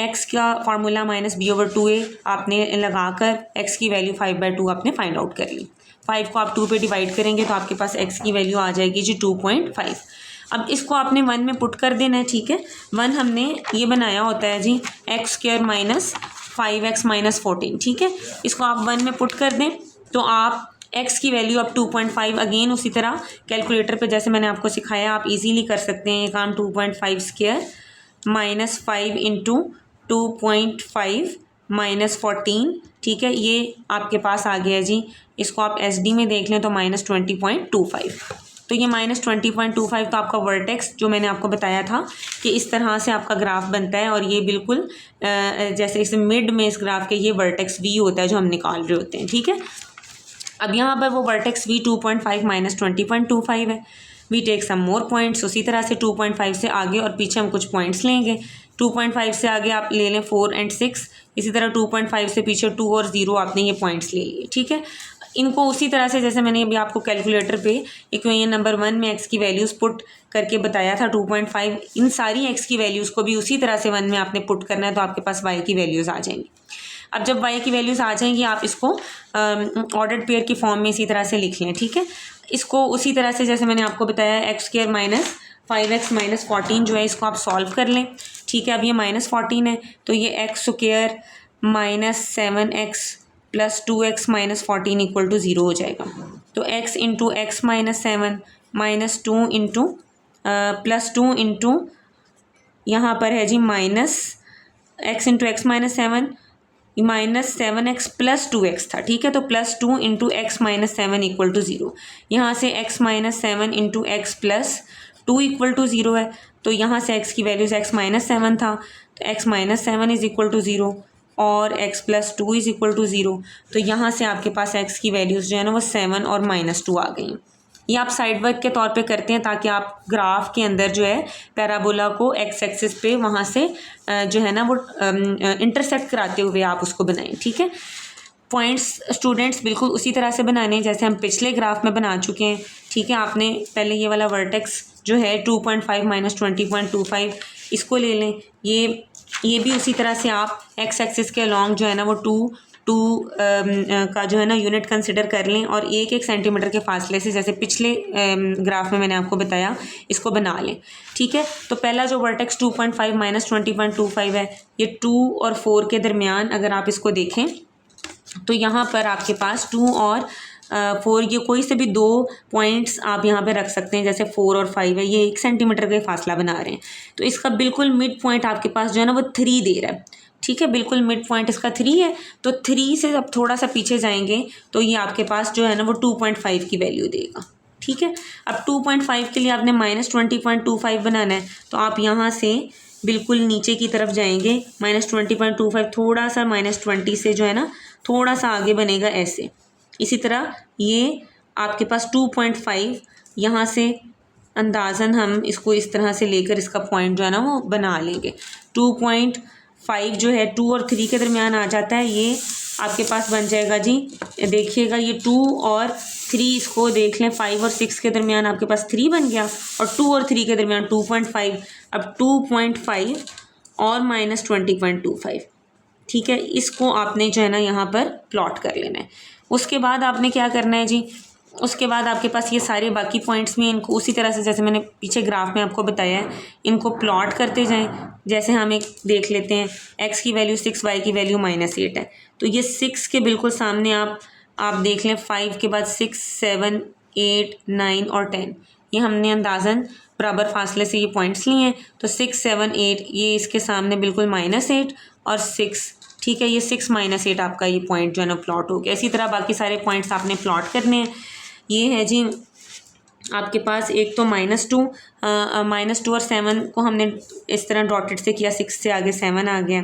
x का फार्मूला -b/2a आपने लगाकर x की वैल्यू 5/2 आपने फाइंड आउट कर ली। 5 को आप 2 पे डिवाइड करेंगे तो आपके पास x की वैल्यू आ जाएगी जी 2.5। अब इसको आपने 1 में पुट कर देना है, ठीक है। 1 हमने ये बनाया होता है जी x² - 5x - 14, ठीक है। इसको आप 1 में पुट कर दें तो आप x की वैल्यू अब 2.5, अगेन उसी तरह कैलकुलेटर पे जैसे मैंने आपको सिखाया आप इजीली कर सकते हैं ये काम। 2.5² - 5 × 2.5 - 14, ठीक है। ये आपके पास आ गया जी। इसको आप SD में देख लें तो -20.25। तो ये -20.25 तो आपका वर्टेक्स जो मैंने आपको बताया था कि इस तरह से आपका ग्राफ बनता है, और ये बिल्कुल जैसे इस मिड में इस ग्राफ के ये वर्टेक्स V होता है जो हम निकाल रहे होते हैं, ठीक है। अब यहाँ पर वो वर्टेक्स V 2.5 - 20.25 है। We take some more points, उसी तरह से 2.5 से आगे और पीछे हम कुछ पॉइंट्स लेंगे। 2.5 से आगे आप ले लें 4 और 6, इसी तरह 2.5 से पीछे 2 और 0 आपने ये पॉइंट्स ले लिए, ठीक है। इनको उसी तरह से जैसे मैंने अभी आपको कैलकुलेटर पे इक्वेशन नंबर 1 में x की वैल्यूज़ पुट करके बताया था 2.5, इन सारी x की वैल्यूज़ को भी उसी तरह से 1 में आपने पुट करना है तो आपके पास y की वैल्यूज़ आ जाएंगी। अब जब y की वैल्यूज़ आ जाएंगी आप इसको ऑर्डर्ड पेयर की फॉर्म में इसी तरह से लिख लें, ठीक है। इसको उसी तरह से जैसे मैंने आपको बताया x² - 5x - 14 जो है इसको आप सॉल्व कर लें, ठीक है। अब ये -14 है तो ये x² - 7x + 2x - 14 = 0 हो जाएगा। तो x × x - 7 -2 × +2 × यहाँ पर है जी x × x - 7 -7x + 2x था, ठीक है। तो +2 × x - 7 = 0। यहाँ से x - 7 × x + 2 = 0 है। तो यहाँ से x की वैल्यूज़ x - 7 था तो x - 7 = 0 और x + 2 = 0। तो यहाँ से आपके पास x की वैल्यूज़ जो है ना वो 7 और -2 आ गई। ये आप साइड वर्क के तौर पे करते हैं ताकि आप ग्राफ के अंदर जो है पैराबोला को x एक्सिस पे वहाँ से जो है ना वो इंटरसेक्ट कराते हुए आप उसको बनाएं, ठीक है। पॉइंट्स स्टूडेंट्स बिल्कुल उसी तरह से बनाने हैं जैसे हम पिछले ग्राफ में बना चुके हैं, ठीक है। आपने पहले ये वाला वर्टेक्स जो है 2.5 - 20.25 इसको ले लें। ये भी उसी तरह से आप x एक्सिस के अलॉन्ग जो है ना वो 2 का जो है ना यूनिट कंसिडर कर लें और 1-1 सेंटीमीटर के फासले से जैसे पिछले ग्राफ में मैंने आपको बताया इसको बना लें, ठीक है। तो पहला जो वर्टेक्स 2.5 - 20.25 है ये 2 और 4 के दरमियान अगर आप इसको देखें तो यहाँ पर आपके पास 2 और 4, ये कोई से भी 2 पॉइंट्स आप यहाँ पे रख सकते हैं, जैसे 4 और 5 है, ये 1 सेंटीमीटर का फासला बना रहे हैं, तो इसका बिल्कुल मिड पॉइंट आपके पास जो है ना वो 3 दे रहा है, ठीक है, बिल्कुल मिड पॉइंट इसका 3 है। तो 3 से अब थोड़ा सा पीछे जाएंगे तो ये आपके पास जो है ना वो 2.5 की वैल्यू देगा, ठीक है। अब 2.5 के लिए आपने -20.25 बनाना है, तो आप यहाँ से बिल्कुल नीचे की तरफ जाएंगे, -20.25, थोड़ा सा -20 से जो है ना थोड़ा सा आगे बनेगा ऐसे। इसी तरह ये आपके पास 2.5 यहाँ से अंदाज़न हम इसको इस तरह से लेकर इसका पॉइंट जो है ना वो बना लेंगे। 2.5 जो है 2 और 3 के दरमियान आ जाता है, ये आपके पास बन जाएगा जी, देखिएगा ये 2 और 3, इसको देख लें, 5 और 6 के दरमियान आपके पास 3 बन गया, और 2 और 3 के दरमियान 2.5। अब 2.5 और -20.25, ठीक है, इसको आपने जो है ना यहाँ पर प्लॉट कर लेना है। उसके बाद आपने क्या करना है जी, उसके बाद आपके पास ये सारे बाकी पॉइंट्स में इनको उसी तरह से जैसे मैंने पीछे ग्राफ में आपको बताया है, इनको प्लॉट करते जाएं। जैसे हम एक देख लेते हैं, x की वैल्यू 6, y की वैल्यू -8 है, तो ये 6 के बिल्कुल सामने आप देख लें, 5 के बाद 6, 7, 8, 9 और 10, ये हमने अंदाज़न बराबर फासले से ये पॉइंट्स लिए हैं, तो 6, 7, 8 ये इसके सामने बिल्कुल -8 और 6, ठीक है, ये 6 -8 आपका ये पॉइंट जो है ना प्लॉट हो गया। इसी तरह बाकी सारे पॉइंट्स आपने प्लॉट करने हैं। ये है जी आपके पास एक तो -2 और 7 को हमने इस तरह डॉटेड से किया, 6 से आगे 7 आ गया।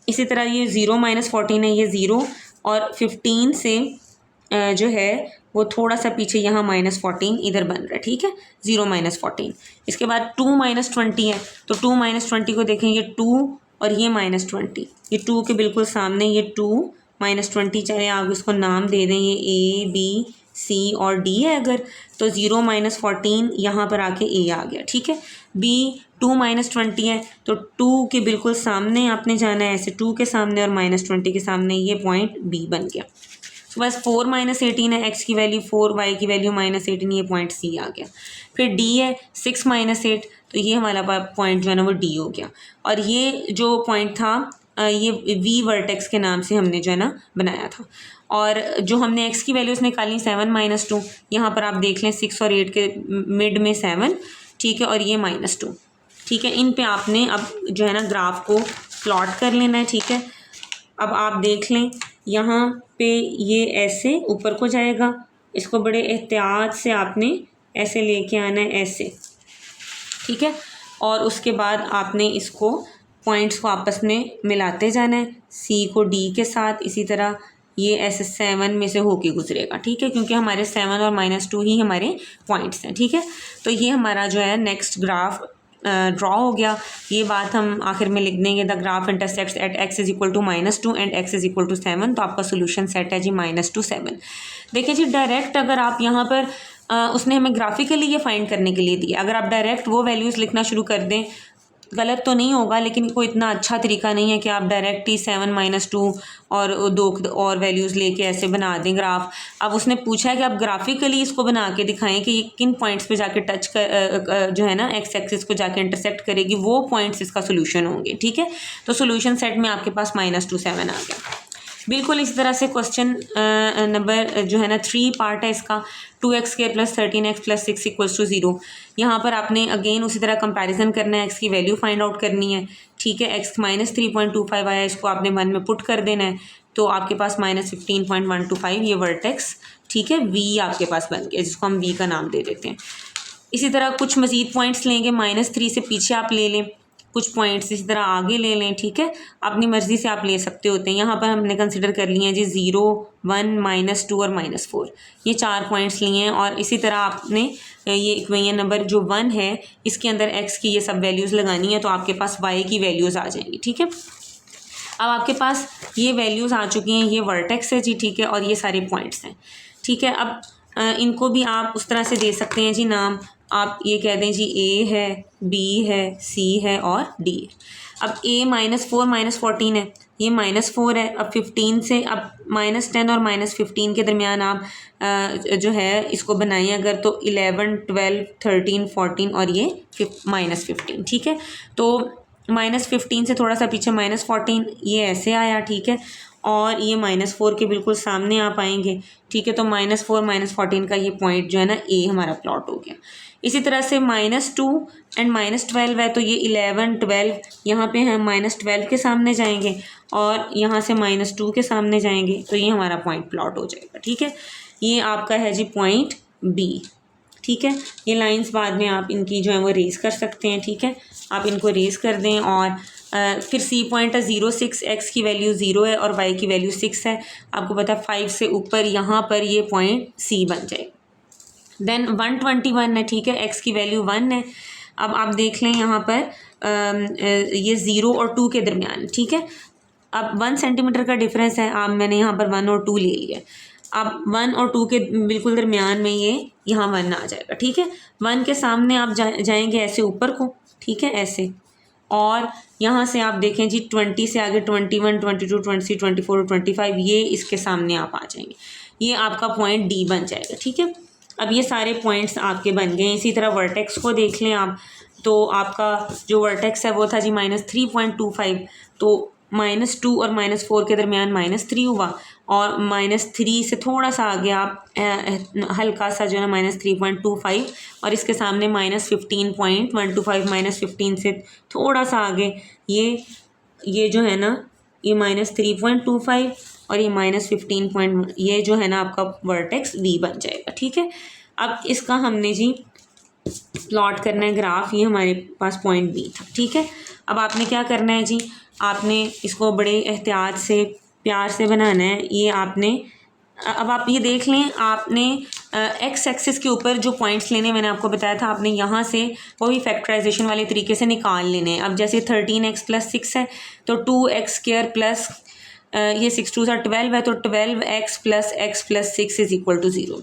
इसी तरह ये 0 -14 है, ये 0 और 15 से जो है वो थोड़ा सा पीछे यहाँ -14 इधर बन रहा है, ठीक है, 0 -14। इसके बाद 2 -20 है, तो 2 -20 को देखें, ये 2 और ये -20, ये 2 के बिल्कुल सामने ये 2 -20, चाहे आप इसको नाम दे दें, ये A, B, C और D है अगर, तो 0 -14 यहाँ पर आके A आ गया, ठीक है। B 2 -20 है, तो 2 के बिल्कुल सामने आपने जाना है, ऐसे 2 के सामने और -20 के सामने ये पॉइंट B बन गया। तो बस 4 -18 है, x की वैल्यू 4, y की वैल्यू -18, ये पॉइंट C आ गया। फिर D है 6 -8, तो ये हमारा पॉइंट जो है ना वो D हो गया। और ये जो पॉइंट था ये V वर्टेक्स के नाम से हमने जो है ना बनाया था। और जो हमने x की वैल्यूज़ निकाली 7 -2, यहाँ पर आप देख लें 6 और 8 के मिड में 7, ठीक है, और ये -2, ठीक है। इन पे आपने अब जो है ना ग्राफ को प्लॉट कर लेना है, ठीक है। अब आप देख लें यहाँ पे ये ऐसे ऊपर को जाएगा, इसको बड़े एहतियात से आपने ऐसे लेके आना है, ऐसे, ठीक है। और उसके बाद आपने इसको पॉइंट्स को आपस में मिलाते जाना है, C को D के साथ, इसी तरह ये ऐसे 7 में से होके गुजरेगा, ठीक है, क्योंकि हमारे 7 और -2 ही हमारे पॉइंट्स हैं, ठीक है। तो ये हमारा जो है नेक्स्ट ग्राफ ड्रॉ हो गया। ये बात हम आखिर में लिख देंगे, the graph intersects at x = -2 and x = 7, तो आपका सोल्यूशन सेट है जी -7। देखिए जी, डायरेक्ट अगर आप यहाँ पर उसने हमें ग्राफिकली ये फाइंड करने के लिए दिया, अगर आप डायरेक्ट वो वैल्यूज़ लिखना शुरू कर दें, गलत तो नहीं होगा, लेकिन कोई इतना अच्छा तरीका नहीं है कि आप डायरेक्ट ही 7 -2 और 2 और वैल्यूज़ लेके ऐसे बना दें ग्राफ। अब उसने पूछा है कि आप ग्राफिकली इसको बना के दिखाएं कि ये किन पॉइंट्स पे जाके टच कर जो है ना एक्स एक्सिस को जाके इंटरसेक्ट करेगी, वो पॉइंट्स इसका सोल्यूशन होंगे, ठीक है। तो सोल्यूशन सेट में आपके पास -2, 7 आ गया। बिल्कुल इसी तरह से क्वेश्चन नंबर जो है ना 3 पार्ट है इसका, 2x² + 13x + 6 = 0। यहाँ पर आपने अगेन उसी तरह कंपैरिजन करना है, x की वैल्यू फाइंड आउट करनी है, ठीक है। x -3.25 आया, इसको आपने 1 में पुट कर देना है, तो आपके पास -15.125 ये वर्टेक्स, ठीक है, v आपके पास बन गया, जिसको हम v का नाम दे देते हैं। इसी तरह कुछ मज़ीद पॉइंट्स लेंगे, -3 से पीछे आप ले लें, कुछ पॉइंट्स इसी तरह आगे ले लें, ठीक है, अपनी मर्ज़ी से आप ले सकते होते हैं। यहाँ पर हमने कंसिडर कर लिए हैं जी 0, 1, -2 और -4, ये 4 पॉइंट्स लिए हैं। और इसी तरह आपने ये इक्वेशन नंबर जो 1 है, इसके अंदर x की ये सब वैल्यूज़ लगानी है, तो आपके पास y की वैल्यूज़ आ जाएंगी, ठीक है। अब आपके पास ये वैल्यूज़ आ चुकी हैं, ये वर्टेक्स है जी, ठीक है, और ये सारे पॉइंट्स हैं, ठीक है। अब इनको भी आप उस तरह से दे सकते हैं जी नाम, आप ये कह दें जी A है, B है, C है और D है। अब A -4 -14 है, ये -4 है। अब 15 से अब -10 और -15 के दरमियान आप जो है इसको बनाइए अगर, तो 11, 12, 13, 14 और ये -15, ठीक है। तो -15 से थोड़ा सा पीछे -14, ये ऐसे आया, ठीक है। और ये -4 के बिल्कुल सामने आप आएंगे, ठीक है। तो -4 -14 का ये पॉइंट जो है ना ए हमारा प्लॉट हो गया। इसी तरह से -2 एंड -12 है, तो ये 11 12 यहाँ पे हम -12 के सामने जाएंगे और यहाँ से -2 के सामने जाएंगे, तो ये हमारा पॉइंट प्लॉट हो जाएगा, ठीक है। ये आपका है जी पॉइंट बी, ठीक है। ये लाइंस बाद में आप इनकी जो है वो रेस कर सकते हैं, ठीक है। आप इनको रेस कर दें और फिर सी पॉइंट है 0 6, एक्स की वैल्यू 0 है और वाई की वैल्यू 6 है। आपको पता है 5 से ऊपर यहाँ पर ये पॉइंट सी बन जाएगा। देन 121 है, ठीक है, एक्स की वैल्यू 1 है। अब आप देख लें यहाँ पर ये 0 और 2 के दरमियान, ठीक है। अब 1 सेंटीमीटर का डिफरेंस है, आप मैंने यहाँ पर 1 और 2 ले लिया। अब 1 और 2 के बिल्कुल दरमियान में ये यहाँ 1 आ जाएगा, ठीक है। 1 के सामने आप जाएंगे ऐसे ऊपर को, ठीक है, ऐसे। और यहाँ से आप देखें जी 20 से आगे 21 22 23 24 और 25 ये इसके सामने आप आ जाएंगे। ये आपका पॉइंट डी बन जाएगा, ठीक है। अब ये सारे पॉइंट्स आपके बन गए। इसी तरह वर्टेक्स को देख लें आप, तो आपका जो वर्टेक्स है वो था जी -3.25, तो -2 और -4 के दरमियान -3 हुआ और -3 से थोड़ा सा आगे आप हल्का सा जो है ना -3.25 और इसके सामने -15.125 -15 से थोड़ा सा आगे ये जो है ना ये -3.25 और ये -15 ये जो है ना आपका वर्टेक्स वी बन जाएगा, ठीक है। अब इसका हमने जी प्लॉट करना है ग्राफ, ये हमारे पास पॉइंट बी था, ठीक है। अब आपने क्या करना है जी, आपने इसको बड़े एहतियात से प्यार से बनाना है। ये आपने अब आप ये देख लें, आपने एक्स एक्सिस के ऊपर जो पॉइंट्स लेने मैंने आपको बताया था, आपने यहाँ से वही फैक्टराइजेशन वाले तरीके से निकाल लेने हैं। अब जैसे 13x + 6 है तो 2x² प्लस ये 6 2 12 है, तो 12x + x + 6 = 0।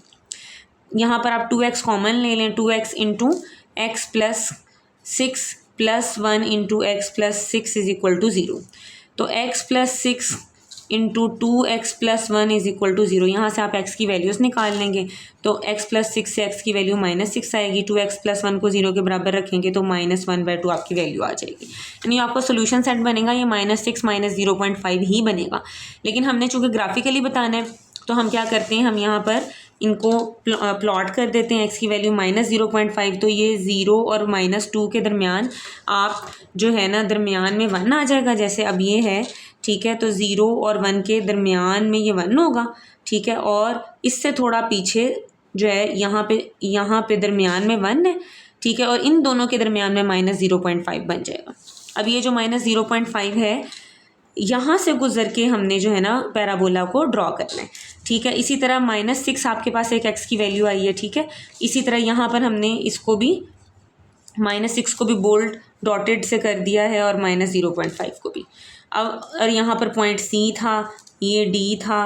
यहाँ पर आप 2x कॉमन ले लें, 2x × x + 6 + 1 × x + 6 = 0। तो x + 6 × 2x + 1 = 0। यहाँ से आप x की वैल्यूज़ निकाल लेंगे, तो x + 6 से x की वैल्यू -6 आएगी। 2x + 1 को 0 के बराबर रखेंगे तो -1/2 आपकी वैल्यू आ जाएगी। यानी आपका सोल्यूशन सेट बनेगा ये -6 -0.5 ही बनेगा। लेकिन हमने चूँकि ग्राफिकली बताना है तो हम क्या करते हैं, हम यहाँ पर इनको प्लॉट कर देते हैं। x की वैल्यू -0.5, तो ये 0 और -2 के दरमियान आप जो है ना दरमियान में 1 आ जाएगा, जैसे अब ये है, ठीक है। तो 0 और 1 के दरमियान में ये 1 होगा, ठीक है। और इससे थोड़ा पीछे जो है यहाँ पे दरमियान में 1 है, ठीक है। और इन दोनों के दरमियान में -0.5 बन जाएगा। अब ये जो -0.5 है यहाँ से गुजर के हमने जो है ना पैराबोला को ड्रॉ करना है, ठीक है। इसी तरह -6 आपके पास एक x की वैल्यू आई है, ठीक है। इसी तरह यहाँ पर हमने इसको भी -6 को भी बोल्ड डॉटेड से कर दिया है और -0.5 को भी। अब और यहाँ पर पॉइंट C था, ये D था,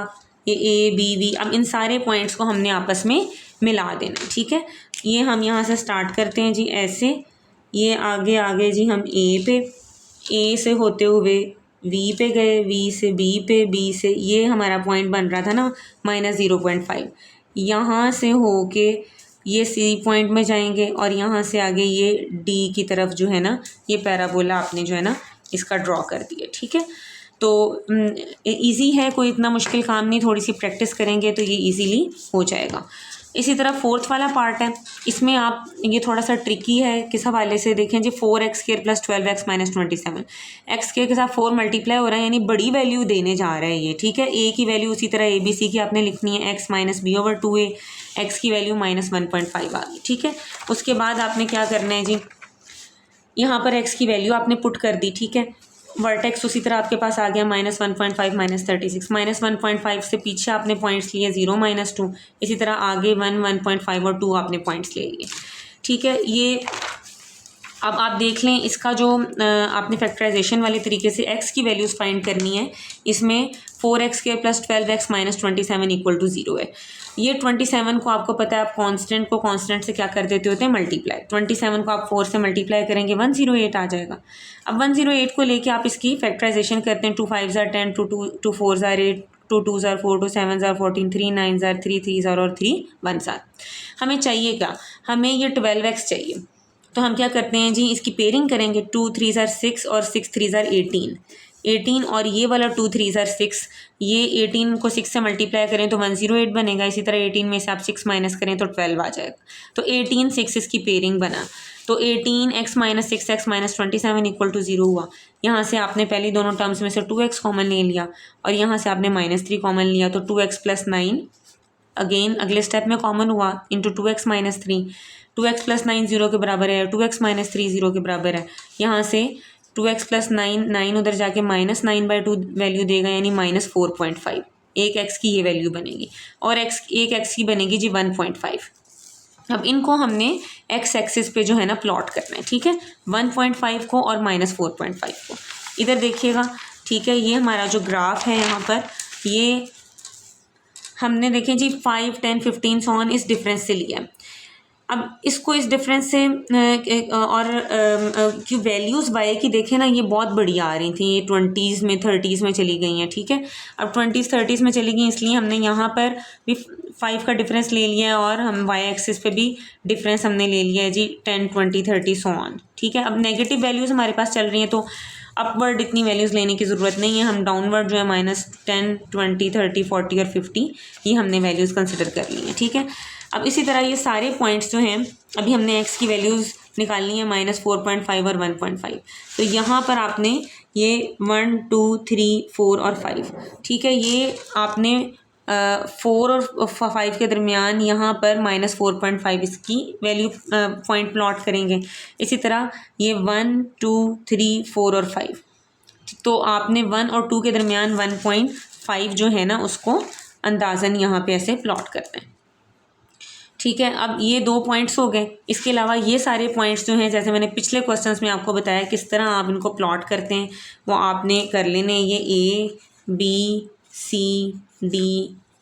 ये A B V। अब इन सारे पॉइंट्स को हमने आपस में मिला देना है, ठीक है। ये हम यहाँ से स्टार्ट करते हैं जी ऐसे, ये आगे जी हम A से होते हुए V पे गए, V से B पे, B से ये हमारा पॉइंट बन रहा था ना -0.5। यहाँ से होके ये C पॉइंट में जाएंगे और यहाँ से आगे ये D की तरफ जो है ना ये पैराबोला आपने जो है ना इसका ड्रॉ कर दिया, ठीक है। तो इजी है, कोई इतना मुश्किल काम नहीं, थोड़ी सी प्रैक्टिस करेंगे तो ये इजीली हो जाएगा। इसी तरह 4th वाला पार्ट है, इसमें आप ये थोड़ा सा ट्रिकी है। किस हवाले से देखें जी, 4x² + 12x - 27 x² के साथ 4 मल्टीप्लाई हो रहा है, यानी बड़ी वैल्यू देने जा रहा है ये, ठीक है। a की वैल्यू उसी तरह ABC की आपने लिखनी है, x - b/2a, x की वैल्यू -1.5 आ गई, ठीक है। उसके बाद आपने क्या करना है जी, यहाँ पर x की वैल्यू आपने पुट कर दी, ठीक है। वर्टेक्स उसी तरह आपके पास आ गया -1.5 -36 -1.5 से पीछे आपने पॉइंट्स लिए 0 -2, इसी तरह आगे 1 1.5 और 2 आपने पॉइंट्स ले लिए, ठीक है। ये अब आप देख लें इसका जो आपने फैक्टराइजेशन वाले तरीके से x की वैल्यूज़ फाइंड करनी है, इसमें 4x² + 12x - 27 = 0 है। ये 27 को आपको पता है, आप कांस्टेंट को कांस्टेंट से क्या कर देते होते हैं, मल्टीप्लाई। 27 को आप 4 से मल्टीप्लाई करेंगे 108 आ जाएगा। अब 108 को लेके आप इसकी फैक्टराइजेशन करते हैं, 2 5 = 10, 2 4 = 8, 2 2 = 4, 2 7 = 14, 3 9 = 3 3 और 3 1 7। हमें चाहिए क्या, हमें ये 12x चाहिए। तो हम क्या करते हैं जी, इसकी पेयरिंग करेंगे, 2 3 = 6 और 6 3 = 18, 18 और ये वाला 2 3 सर 6, ये 18 को 6 से मल्टीप्लाई करें तो 108 बनेगा। इसी तरह 18 में से आप 6 माइनस करें तो 12 आ जाएगा। तो 18 6 इसकी पेयरिंग बना। तो 18x minus 6x minus 27 equal to 0 हुआ। यहाँ से आपने पहले दोनों टर्म्स में से 2x कॉमन ले लिया और यहाँ से आपने -3 कॉमन लिया, तो 2x प्लस 9 अगेन अगले स्टेप में कॉमन हुआ into 2x minus 3। 2x plus 9 0 के बराबर है, 2x माइनस 3 0 के बराबर है। यहाँ से 2x प्लस 9 9 उधर जाके -9/2 वैल्यू देगा, यानी -4.5। एक x की ये वैल्यू बनेगी और एक x की बनेगी जी 1.5। अब इनको हमने x एक्सिस पे जो है ना प्लॉट करना है, ठीक है, 1.5 को और -4.5 को। इधर देखिएगा, ठीक है, ये हमारा जो ग्राफ है यहाँ पर, ये हमने देखें जी 5 10 15 सो ऑन इस डिफरेंस से लिया है। अब इसको इस डिफरेंस से और कि वैल्यूज़ वाई की देखें ना, ये बहुत बढ़िया आ रही थी, ये 20s में 30s में चली गई हैं, ठीक है। अब 20s 30s में चली गई, इसलिए हमने यहाँ पर भी 5 का डिफरेंस ले लिया है और हम वाई एक्सिस पे भी डिफरेंस हमने ले लिया है जी 10 20 30 सो ऑन, ठीक है। अब नेगेटिव वैल्यूज़ हमारे पास चल रही हैं तो अपवर्ड इतनी वैल्यूज़ लेने की ज़रूरत नहीं है, हम डाउनवर्ड जो है -10 20 30 40 और 50 ये हमने वैल्यूज़ कंसिडर कर ली हैं, ठीक है। अब इसी तरह ये सारे पॉइंट्स जो हैं, अभी हमने x की वैल्यूज़ निकालनी है -4.5 और 1.5। तो यहाँ पर आपने ये 1 2 3 4 और 5, ठीक है, ये आपने 4 और 5 के दरमियान यहाँ पर -4.5 इसकी वैल्यू पॉइंट प्लॉट करेंगे। इसी तरह ये 1 2 3 4 और 5, तो आपने 1 और 2 के दरमियान 1.5 जो है ना उसको अंदाज़न यहाँ पे ऐसे प्लॉट करना है, ठीक है। अब ये 2 पॉइंट्स हो गए, इसके अलावा ये सारे पॉइंट्स जो हैं, जैसे मैंने पिछले क्वेश्चंस में आपको बताया किस तरह आप इनको प्लॉट करते हैं, वो आपने कर लेने। ये A B C D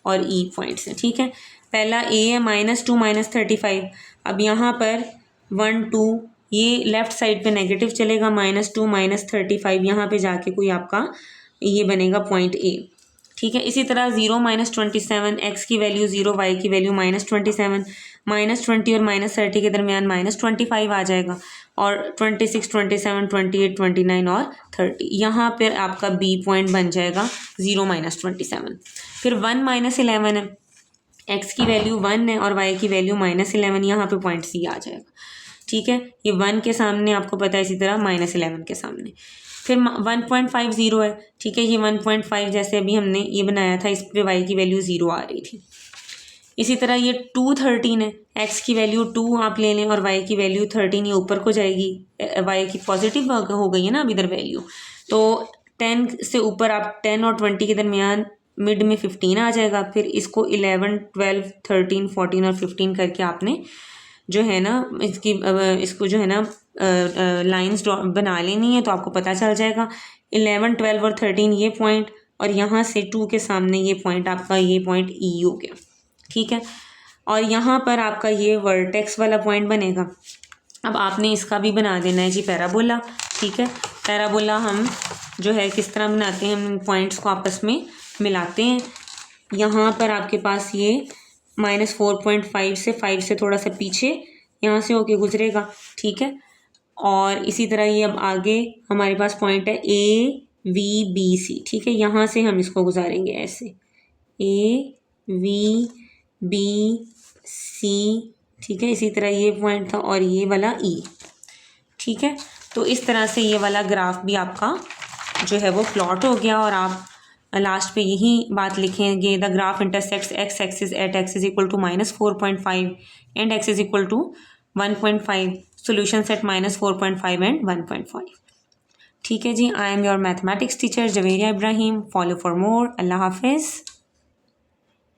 और E पॉइंट्स हैं, ठीक है। पहला A है -2 -35। अब यहाँ पर 1 2 ये लेफ़्ट साइड पे नेगेटिव चलेगा, -2 -35 यहाँ पे जाके कोई आपका ये बनेगा पॉइंट A, ठीक है। इसी तरह 0 -27, x की वैल्यू 0, y की वैल्यू -27, -20 और -30 के दरमियान -25 आ जाएगा और 26 27 28 29 और 30 यहाँ पर आपका b पॉइंट बन जाएगा 0 -27। फिर 1 -11 है, x की वैल्यू 1 है और y की वैल्यू -11, यहाँ पे पॉइंट c आ जाएगा, ठीक है। ये 1 के सामने आपको पता है, इसी तरह -11 के सामने। फिर 1.50 है, ठीक है, ये 1.5 जैसे अभी हमने ये बनाया था, इस पे y की वैल्यू 0 आ रही थी। इसी तरह ये 213 है, x की वैल्यू 2 आप ले लें और y की वैल्यू 13, ये ऊपर को जाएगी, y की पॉजिटिव हो गई है ना अब इधर वैल्यू, तो 10 से ऊपर आप 10 और 20 के दरमियान मिड में 15 आ जाएगा। फिर इसको 11 12 13 14 और 15 करके आपने जो है ना इसको जो है ना लाइंस बना लेनी है, तो आपको पता चल जाएगा 11 12 और 13 ये पॉइंट, और यहाँ से 2 के सामने ये पॉइंट आपका, ये पॉइंट E हो गया, ठीक है। और यहाँ पर आपका ये वर्टेक्स वाला पॉइंट बनेगा। अब आपने इसका भी बना देना है जी पैराबोला, ठीक है। पैराबोला हम जो है किस तरह बनाते हैं, हम पॉइंट्स को आपस में मिलाते हैं। यहाँ पर आपके पास ये -4.5 से 5 से थोड़ा सा पीछे यहाँ से होके गुजरेगा, ठीक है। और इसी तरह ये अब आगे हमारे पास पॉइंट है AVBC, ठीक है, यहाँ से हम इसको गुजारेंगे ऐसे AVBC, ठीक है। इसी तरह ये पॉइंट था और ये वाला E, ठीक है। तो इस तरह से ये वाला ग्राफ भी आपका जो है वो प्लॉट हो गया, और आप लास्ट पे यही बात लिखेंगे, the graph intersects x axis at x is equal to -4.5 and x is equal to 1.5, solution set -4.5 and 1.5, ठीक है जी। I am your mathematics teacher Javeria Ibrahim. Follow for more. अल्लाह हाफिज़।